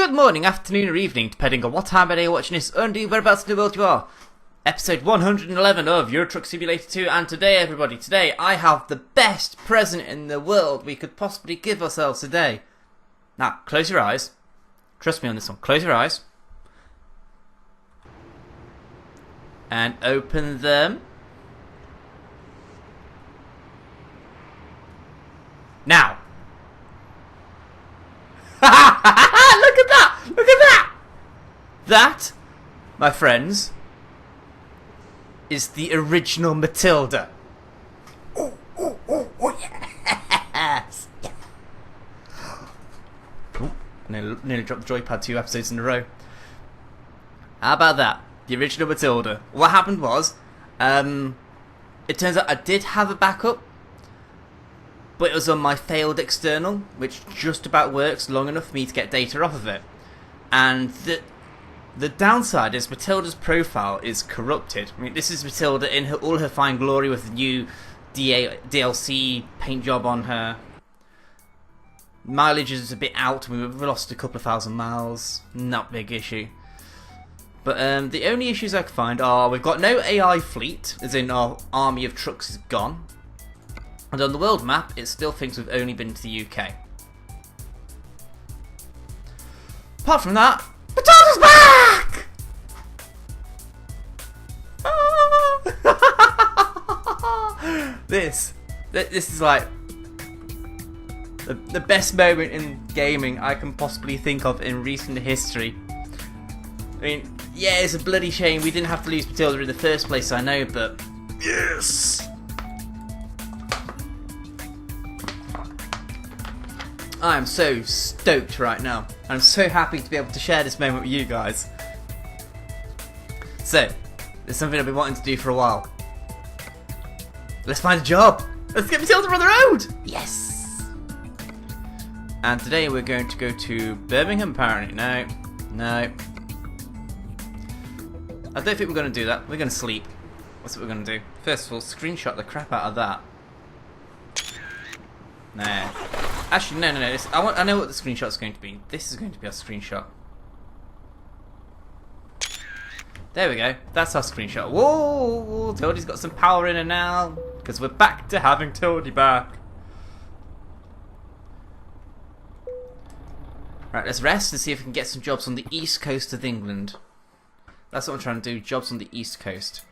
Good morning, afternoon, or evening, depending on what time of day you're watching this, and whereabouts in the world you are. Episode 111 of Euro Truck Simulator 2, and today, everybody, I have the best present in the world we could possibly give ourselves today. Now, close your eyes. Trust me on this one. Close your eyes. And open them. Now. Look at that! Look at that! That, my friends, is the original Matilda. Oh, yes! Yeah. Oh, nearly dropped the joypad 2 episodes in a row. How about that? The original Matilda. What happened was, it turns out I did have a backup, but it was on my failed external, which just about works long enough for me to get data off of it. And the downside is Matilda's profile is corrupted. I mean, this is Matilda in all her fine glory with the new DLC paint job on her. Mileage is a bit out. We've lost a couple of thousand miles. Not a big issue. But the only issues I can find are we've got no AI fleet, as in our army of trucks is gone. And on the world map, it still thinks we've only been to the UK. Apart from that, Matilda's back! This is like the best moment in gaming I can possibly think of in recent history. I mean, yeah, it's a bloody shame we didn't have to lose Matilda in the first place, I know, but yes! I am so stoked right now. I'm so happy to be able to share this moment with you guys. So, there's something I've been wanting to do for a while. Let's find a job! Let's get Matilda on the road! Yes! And today we're going to go to Birmingham, apparently. No. I don't think we're going to do that. We're going to sleep. That's what we're going to do. First of all, screenshot the crap out of that. Nah. Actually, no. I know what the screenshot's going to be. This is going to be our screenshot. There we go. That's our screenshot. Whoa! Tildy's got some power in her now. Because we're back to having Tildy back. Right, let's rest and see if we can get some jobs on the east coast of England. That's what I'm trying to do. Jobs on the east coast.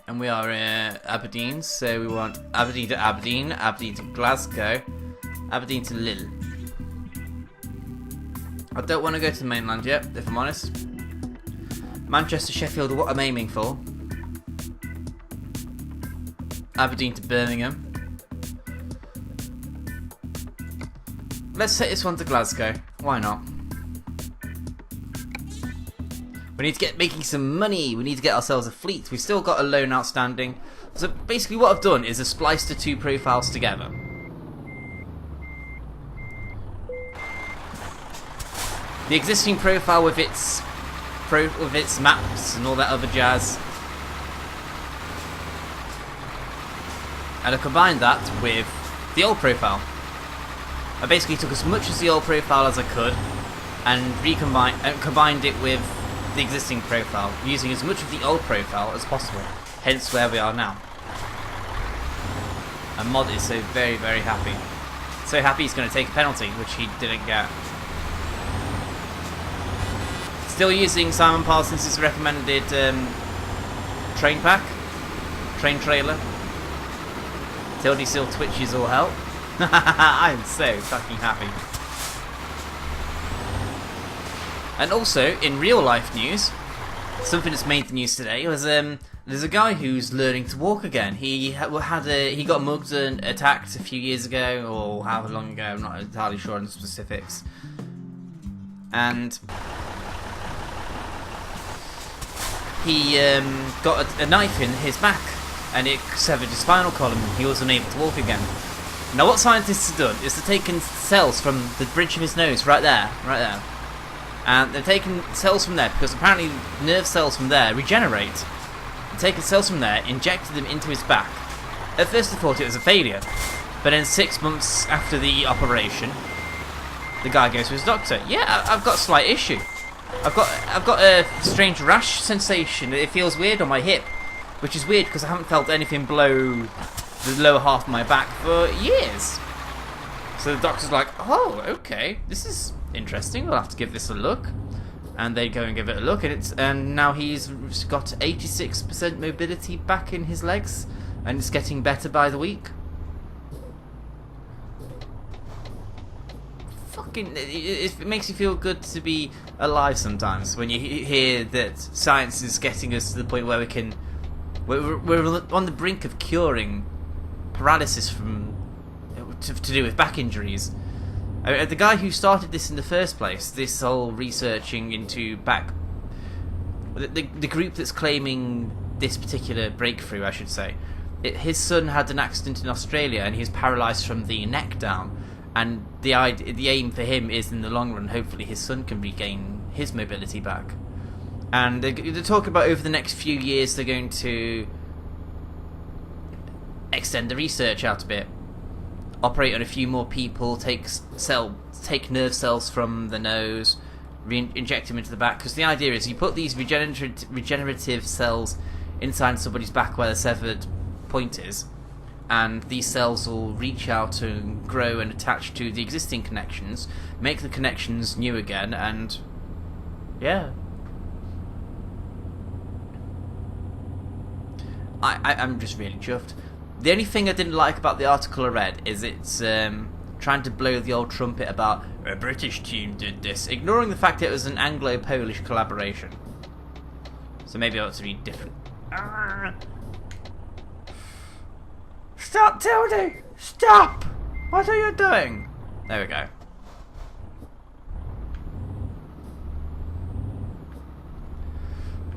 And we are Aberdeen, so we want Aberdeen to Aberdeen, Aberdeen to Glasgow, Aberdeen to Lille. I don't want to go to the mainland yet, if I'm honest. Manchester, Sheffield are what I'm aiming for. Aberdeen to Birmingham. Let's take this one to Glasgow. Why not? We need to get making some money. We need to get ourselves a fleet. We've still got a loan outstanding. So basically what I've done is I've spliced the two profiles together. The existing profile with its maps and all that other jazz. And I combined that with the old profile. I basically took as much of the old profile as I could and combined it with the existing profile, using as much of the old profile as possible, hence where we are now. And MoD is so very, very happy. So happy he's going to take a penalty, which he didn't get. Still using Simon Parsons' recommended train trailer. Tildy still twitches all hell. I'm so fucking happy. And also, in real life news, something that's made the news today was there's a guy who's learning to walk again. He got mugged and attacked a few years ago, or however long ago. I'm not entirely sure on the specifics. And he got a knife in his back, and it severed his spinal column. He was unable to walk again. Now, what scientists have done is they've taken cells from the bridge of his nose, right there. And they've taken cells from there, because apparently nerve cells from there regenerate. They've taken cells from there, injected them into his back. At first I thought it was a failure, but then 6 months after the operation, The guy goes to his doctor. Yeah, I've got a slight issue. I've got a strange rash sensation. It feels weird on my hip, which is weird because I haven't felt anything below the lower half of my back for years. So the doctor's like, oh, okay, this is interesting. We'll have to give this a look. And they go and give it a look, and now he's got 86% mobility back in his legs, and it's getting better by the week. Fucking, it makes you feel good to be alive sometimes when you hear that science is getting us to the point where we're on the brink of curing paralysis from to do with back injuries. The guy who started this in the first place, this whole researching into back, the group that's claiming this particular breakthrough, I should say, his son had an accident in Australia and he was paralysed from the neck down, and the aim for him is in the long run, hopefully his son can regain his mobility back. And they're talking about over the next few years they're going to extend the research out a bit. Operate on a few more people, take nerve cells from the nose, inject them into the back. Because the idea is you put these regenerative cells inside somebody's back where the severed point is, and these cells will reach out and grow and attach to the existing connections, make the connections new again, and yeah. I'm just really chuffed. The only thing I didn't like about the article I read is it's trying to blow the old trumpet about a British team did this, ignoring the fact it was an Anglo-Polish collaboration. So maybe I ought to be different. Stop, Tildy! Stop! What are you doing? There we go.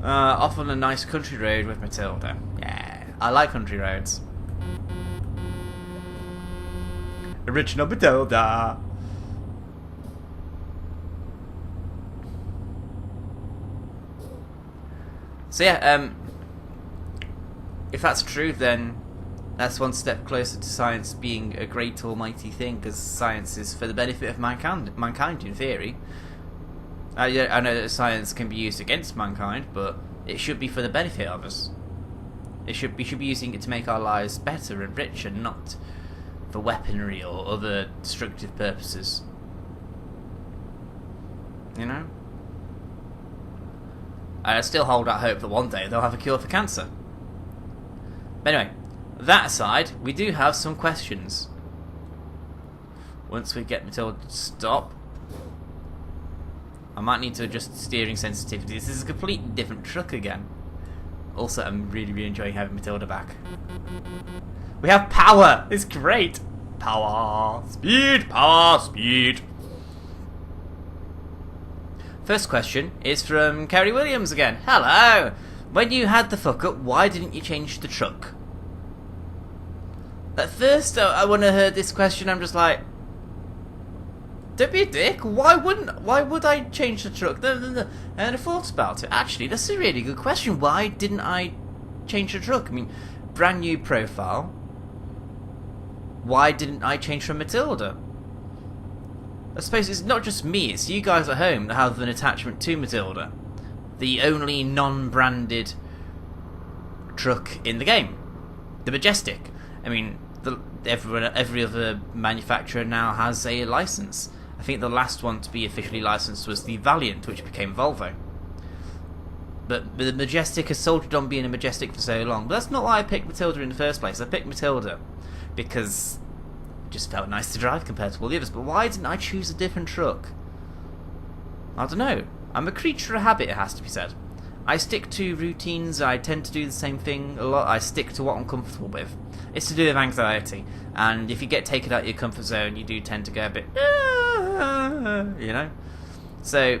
Off on a nice country road with Matilda. Yeah, I like country roads. Original Matilda. So yeah, if that's true, then that's one step closer to science being a great almighty thing, because science is for the benefit of mankind in theory. I know that science can be used against mankind, but it should be for the benefit of us. We should be using it to make our lives better and richer, not for weaponry or other destructive purposes. You know? I still hold out hope that one day they'll have a cure for cancer. But anyway, that aside, we do have some questions. Once we get Matilda to stop, I might need to adjust the steering sensitivity. This is a completely different truck again. Also, I'm really enjoying having Matilda back. We have power! It's great! Power! Speed! Power! Speed! First question is from Kerry Williams again. Hello! When you had the fuck up, why didn't you change the truck? At first, when I heard this question, I'm just like, don't be a dick. Why would I change the truck? And I thought about it. Actually, that's a really good question. Why didn't I change the truck? I mean, brand new profile. Why didn't I change from Matilda? I suppose it's not just me, it's you guys at home that have an attachment to Matilda. The only non-branded truck in the game. The Majestic. I mean, every other manufacturer now has a license. I think the last one to be officially licensed was the Valiant, which became Volvo. But the Majestic has soldiered on being a Majestic for so long. But that's not why I picked Matilda in the first place. I picked Matilda because it just felt nice to drive compared to all the others. But why didn't I choose a different truck? I don't know. I'm a creature of habit, it has to be said. I stick to routines, I tend to do the same thing a lot, I stick to what I'm comfortable with. It's to do with anxiety, and if you get taken out of your comfort zone, you do tend to go a bit, you know? So,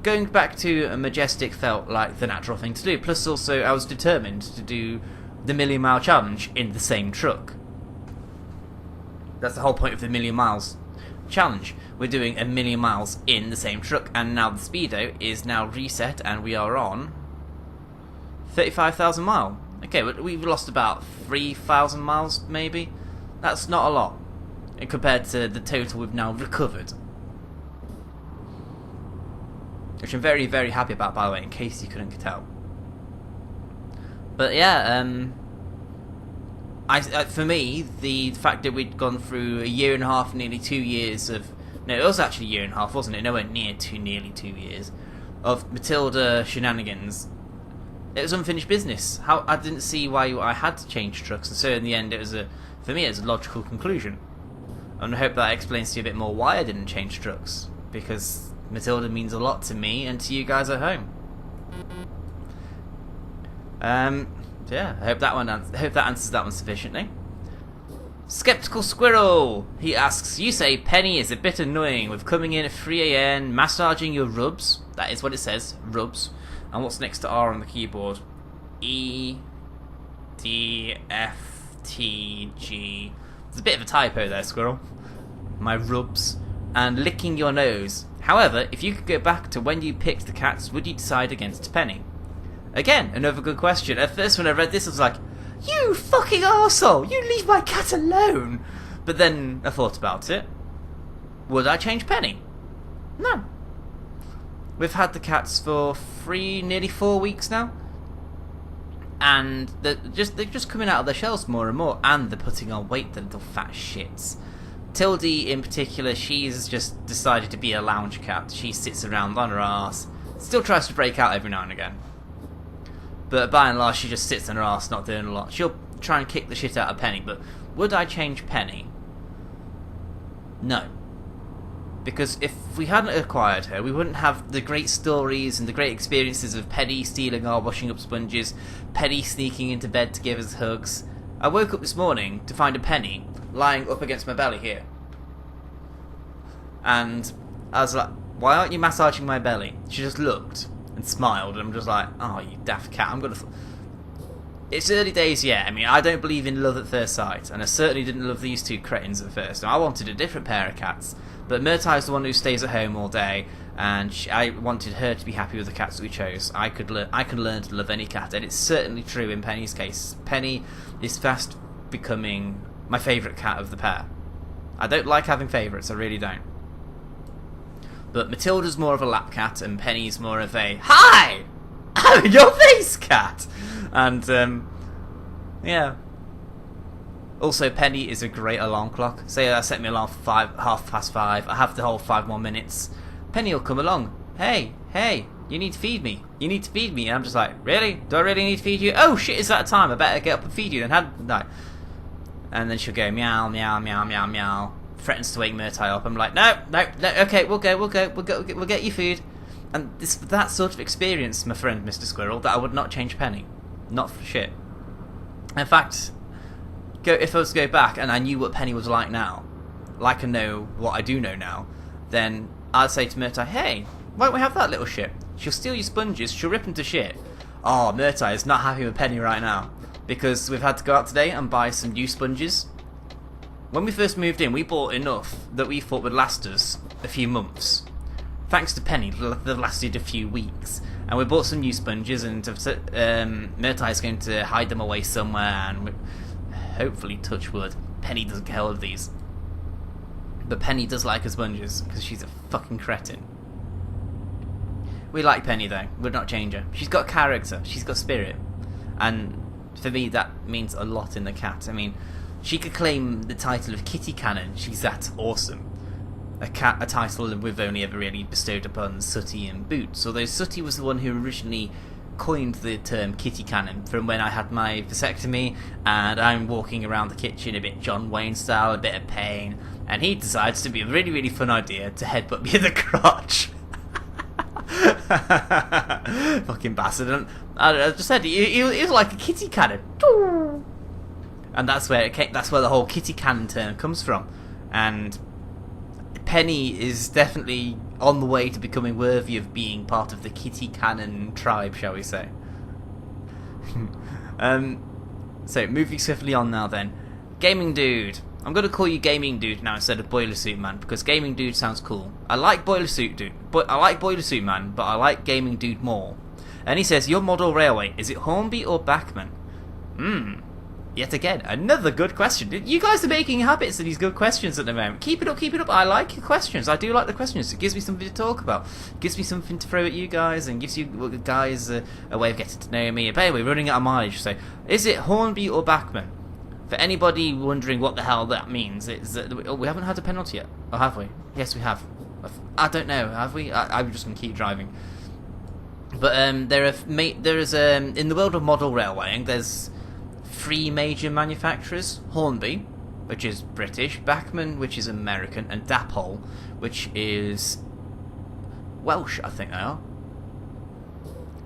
going back to a Majestic felt like the natural thing to do, plus also I was determined to do the Million Mile Challenge in the same truck. That's the whole point of the Million Miles Challenge. We're doing 1,000,000 miles in the same truck, and now the speedo is now reset and we are on 35,000 miles. Okay, we've lost about 3,000 miles maybe. That's not a lot compared to the total we've now recovered. which I'm very, very happy about, by the way, in case you couldn't tell. But yeah, for me, the fact that we'd gone through a year and a half, nearly 2 years of... No, it was actually a year and a half, wasn't it? Nowhere near nearly 2 years of Matilda shenanigans. It was unfinished business. I didn't see why I had to change trucks, and so in the end, for me, it was a logical conclusion. And I hope that explains to you a bit more why I didn't change trucks, because Matilda means a lot to me and to you guys at home. Yeah, I hope that answers that one sufficiently. Skeptical Squirrel, he asks, you say Penny is a bit annoying with coming in at 3 AM, massaging your rubs. That is what it says, rubs. And what's next to R on the keyboard? E, D, F, T, G. There's a bit of a typo there, Squirrel. My rubs. And licking your nose. However, if you could go back to when you picked the cats, would you decide against Penny? Again, another good question. At first when I read this, I was like, you fucking arsehole! You leave my cat alone! But then I thought about it. Would I change Penny? No. We've had the cats for nearly 4 weeks now. And they're just coming out of their shells more and more. And they're putting on weight, the little fat shits. Tildy in particular, she's just decided to be a lounge cat. She sits around on her ass. Still tries to break out every now and again. But by and large, she just sits on her ass, not doing a lot. She'll try and kick the shit out of Penny, but would I change Penny? No. Because if we hadn't acquired her, we wouldn't have the great stories and the great experiences of Penny stealing our washing up sponges, Penny sneaking into bed to give us hugs. I woke up this morning to find a Penny lying up against my belly here. And I was like, why aren't you massaging my belly? She just looked and smiled, and I'm just like, oh, you daft cat, I'm gonna... It's early days yet. I mean, I don't believe in love at first sight, and I certainly didn't love these two cretins at first. Now, I wanted a different pair of cats, but Murtai's the one who stays at home all day, and I wanted her to be happy with the cats that we chose. I can learn to love any cat, and it's certainly true in Penny's case. Penny is fast becoming my favourite cat of the pair. I don't like having favourites, I really don't. But Matilda's more of a lap cat, and Penny's more of a hi, I'm in your face cat. And yeah. Also, Penny is a great alarm clock. Say I set my alarm for 5:30. I have the whole 5 more minutes. Penny will come along. Hey, you need to feed me. You need to feed me. And I'm just like, really? Do I really need to feed you? Oh shit, it's that time. I better get up and feed you. Then no. And then she'll go meow, meow, meow, meow, meow. Threatens to wake Murtai up. I'm like, no, okay, we'll get you food. And it's that sort of experience, my friend Mr. Squirrel, that I would not change Penny. Not for shit. In fact, if I was to go back and I knew what Penny was like now, like I know what I do know now, then I'd say to Murtai, hey, why don't we have that little shit? She'll steal your sponges, she'll rip them to shit. Oh, Murtai is not happy with Penny right now, because we've had to go out today and buy some new sponges. When we first moved in, we bought enough that we thought would last us a few months. Thanks to Penny, they've lasted a few weeks. And we bought some new sponges, and Murtai's going to hide them away somewhere, and hopefully, touch wood, Penny doesn't get hold of these. But Penny does like her sponges, because she's a fucking cretin. We like Penny though, would not change her. She's got character, she's got spirit. And for me, that means a lot in the cat. I mean, she could claim the title of Kitty Cannon, she's that awesome. A title we've only ever really bestowed upon Sooty and Boots, although Sooty was the one who originally coined the term Kitty Cannon from when I had my vasectomy and I'm walking around the kitchen a bit John Wayne style, a bit of pain, and he decides to be a really, really fun idea to headbutt me in the crotch. Fucking bastard. And I just said he was like a kitty cannon. And that's where the whole kitty cannon term comes from. And Penny is definitely on the way to becoming worthy of being part of the kitty cannon tribe, shall we say. So, moving swiftly on now then. Gaming Dude. I'm going to call you Gaming Dude now instead of Boiler Suit Man, because Gaming Dude sounds cool. I like Boiler Suit Dude, but I like Boiler Suit Man, but I like Gaming Dude more. And he says, your model railway, is it Hornby or Bachmann? Yet again, another good question. You guys are making habits of these good questions at the moment. Keep it up, keep it up. I like your questions. I do like the questions. It gives me something to talk about. It gives me something to throw at you guys, and gives you guys a way of getting to know me. But anyway, we're running out of mileage. So, is it Hornby or Bachmann? For anybody wondering what the hell that means, it's we haven't had a penalty yet. Or have we? Yes, we have. I don't know. Have we? I'm just going to keep driving. But in the world of model railwaying, there's 3 major manufacturers: Hornby, which is British; Bachmann, which is American; and Dapol, which is Welsh, I think they are.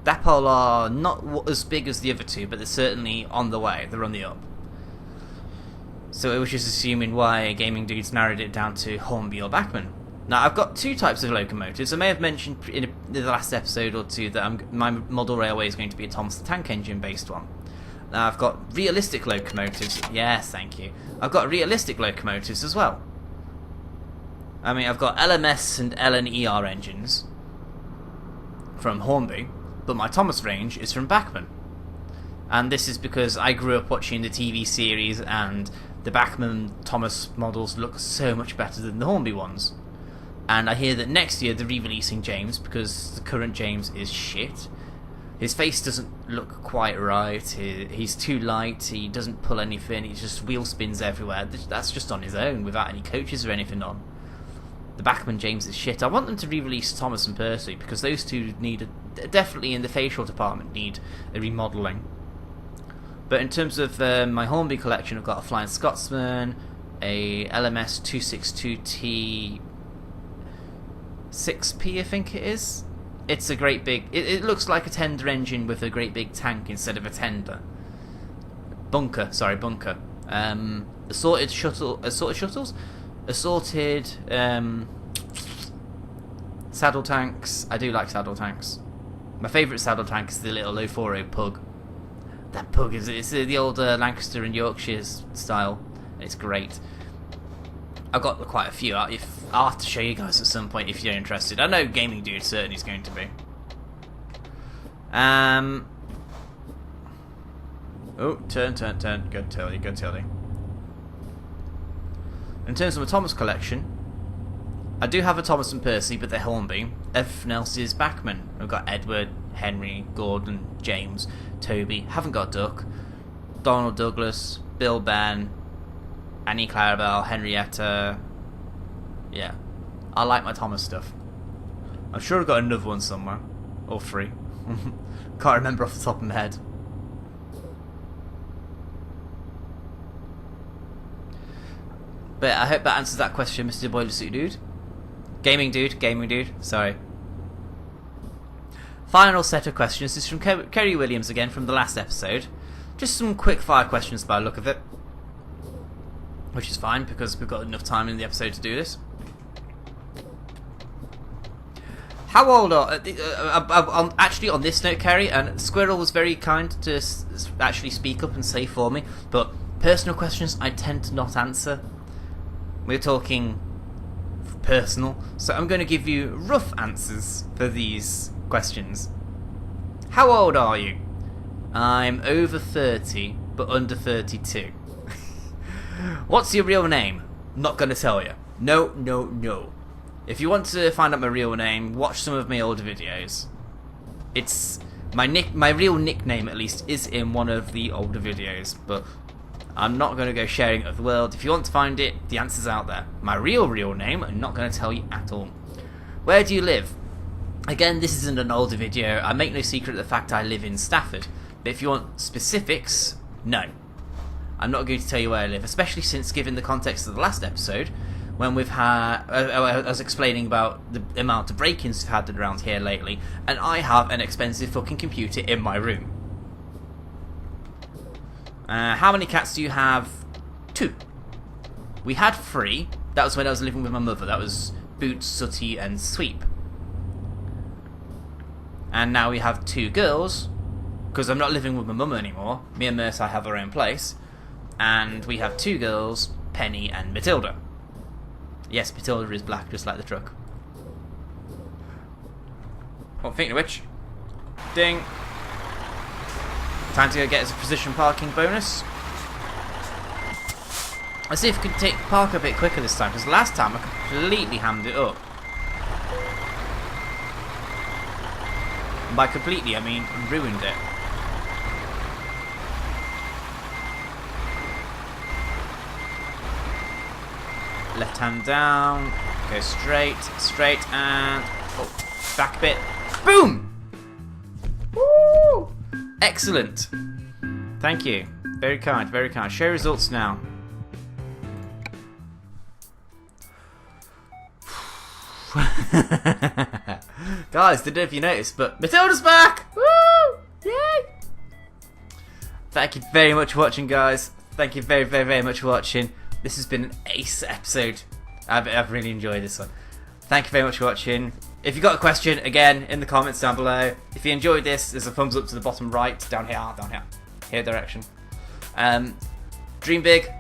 Dapol are not as big as the other 2, but they're certainly on the way. They're on the up. So it was just assuming why Gaming Dudes narrowed it down to Hornby or Bachmann. Now, I've got 2 types of locomotives. I may have mentioned in the last episode or 2 that my model railway is going to be a Thomas the Tank Engine based one. Now, I've got realistic locomotives. Yes, thank you. I've got realistic locomotives as well. I mean, I've got LMS and LNER engines from Hornby, but my Thomas range is from Bachmann. And this is because I grew up watching the TV series, and the Bachmann Thomas models look so much better than the Hornby ones. And I hear that next year they're re-releasing James, because the current James is shit. His face doesn't look quite right, he's too light, he doesn't pull anything, he just wheel spins everywhere. That's just on his own, without any coaches or anything on. The Bachmann James is shit. I want them to re-release Thomas and Percy, because those 2 definitely in the facial department need a remodelling. But in terms of my Hornby collection, I've got a Flying Scotsman, a LMS 262T 6P, I think it is. It's a great big... It looks like a tender engine with a great big tank instead of a tender. Bunker. Assorted shuttles? Assorted saddle tanks. I do like saddle tanks. My favourite saddle tank is the little 040 Pug. That Pug it's the old Lancaster and Yorkshire style. It's great. I've got quite a few. I'll have to show you guys at some point if you're interested. I know Gaming Dude certainly is going to be. Oh, turn. Good tilly. In terms of my Thomas collection, I do have a Thomas and Percy, but they're Hornby. Everything else is Bachmann. I've got Edward, Henry, Gordon, James, Toby. Haven't got Duck. Donald Douglas, Bill Ben, Annie Clarabelle, Henrietta. Yeah, I like my Thomas stuff. I'm sure I've got another one somewhere. Or 3. Can't remember off the top of my head. But I hope that answers that question, Mr. Boiler Suit Dude. Gaming Dude, sorry. Final set of questions is from Kerry Williams again from the last episode. Just some quick fire questions by the look of it. Which is fine, because we've got enough time in the episode to do this. How old are... actually, on this note, Kerry, and Squirrel was very kind to actually speak up and say for me, but personal questions I tend to not answer. We're talking personal, so I'm going to give you rough answers for these questions. How old are you? I'm over 30, but under 32. What's your real name? Not going to tell you. No. If you want to find out my real name, watch some of my older videos. It's my real nickname, at least, is in one of the older videos, but I'm not going to go sharing it with the world. If you want to find it, the answer's out there. My real name, I'm not going to tell you at all. Where do you live? Again, this isn't an older video. I make no secret of the fact I live in Stafford. But if you want specifics, no. I'm not going to tell you where I live, especially since, given the context of the last episode, when we've had... I was explaining about the amount of break-ins we've had around here lately, and I have an expensive fucking computer in my room. How many cats do you have? 2. We had 3. That was when I was living with my mother. That was Boots, Sooty, and Sweep. And now we have 2 girls, because I'm not living with my mum anymore. Me and Mercer have our own place. And we have 2 girls, Penny and Matilda. Yes, Matilda is black, just like the truck. Oh, thinking of which. Ding. Time to go get us a precision parking bonus. Let's see if we can take park a bit quicker this time, because last time I completely hammed it up. And by completely, I mean ruined it. Left hand down, go straight, and back a bit. Boom! Woo! Excellent. Thank you. Very kind, very kind. Show results now. Guys, didn't know if you noticed, but Matilda's back! Woo! Yay! Thank you very much for watching, guys. Thank you very, very, very much for watching. This has been an ace episode. I've really enjoyed this one. Thank you very much for watching. If you've got a question, again, in the comments down below. If you enjoyed this, there's a thumbs up to the bottom right, down here direction. Dream big.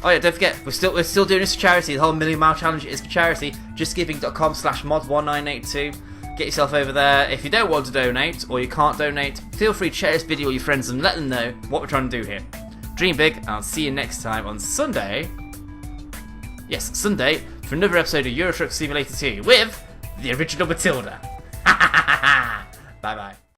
Oh yeah, don't forget, we're still doing this for charity. The whole Million Mile Challenge is for charity. justgiving.com/mod1982. Get yourself over there. If you don't want to donate, or you can't donate, feel free to share this video with your friends and let them know what we're trying to do here. Dream big, and I'll see you next time on Sunday. Yes, Sunday, for another episode of Euro Truck Simulator 2 with the original Matilda. Bye bye.